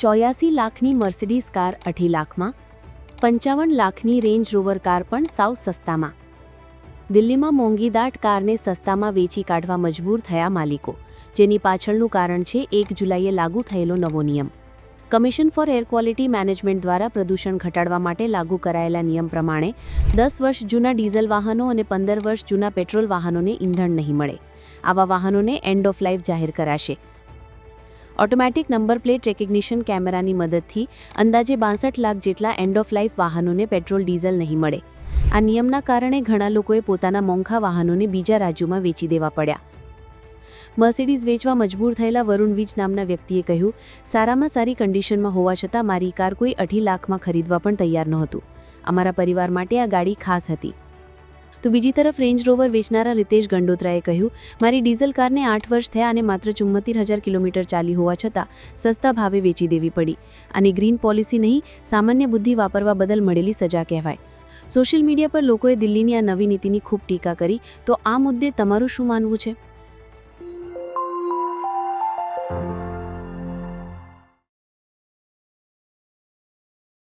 84 લાખની Mercedes car 8 લાખમાં, 55 લાખની range rover car પણ સાવ સસ્તામાં. દિલ્હીમાં મોંઘીદાટ કારને સસ્તામાં વેચી કાઢવા મજબૂર થયા માલિકો, જેની પાછળનું કારણ છે 1 જુલાઈએ લાગુ થયેલો નવો નિયમ. Commission four air quality management દ્વારા પ્રદૂષણ ઘટાડવા માટે લાગુ કરાયેલા નિયમ પ્રમાણે 10 વર્ષ જૂના ડીઝલ વાહનો અને 15 વર્ષ જૂના પેટ્રોલ વાહનોને ઈંધણ નહીં મળે. આવા વાહનોને એન્ડ ઓફ લાઇફ જાહેર કરાશે. ઓટોમેટિક નંબર પ્લેટ રેકગ્નિશન કેમેરાની મદદથી અંદાજે 62 લાખ જેટલા એન્ડ ઓફ લાઇફ વાહનોને પેટ્રોલ ડીઝલ નહીં મળે. આ નિયમના કારણે ઘણા લોકોએ પોતાના મોંઘા વાહનોને બીજા રાજ્યોમાં વેચી દેવા પડ્યા. મર્સિડીઝ વેચવા મજબૂર થયેલા વરુણ વિજ નામના વ્યક્તિએ કહ્યું, સારામાં સારી કન્ડિશનમાં હોવા છતાં મારી કાર કોઈ 8 લાખમાં ખરીદવા પણ તૈયાર નહોતું. અમારા પરિવાર માટે આ ગાડી ખાસ હતી. તો બીજી તરફ રેન્જ રોવર વેચનારા રિતેશ ગંડોત્રાએ કહ્યું, મારી ડીઝલ કારને 8 વર્ષ થયા અને માત્ર 74,000 કિલોમીટર ચાલી હોવા છતાં સસ્તા ભાવે વેચી દેવી પડી. આની ગ્રીન પોલિસી નહીં, સામાન્ય બુદ્ધિ વાપરવા બદલ મળેલી સજા કહેવાય. સોશિયલ મીડિયા પર લોકોએ દિલ્હીની આ નવી નીતિની ખૂબ ટીકા કરી. તો આ મુદ્દે તમારું શું માનવું છે?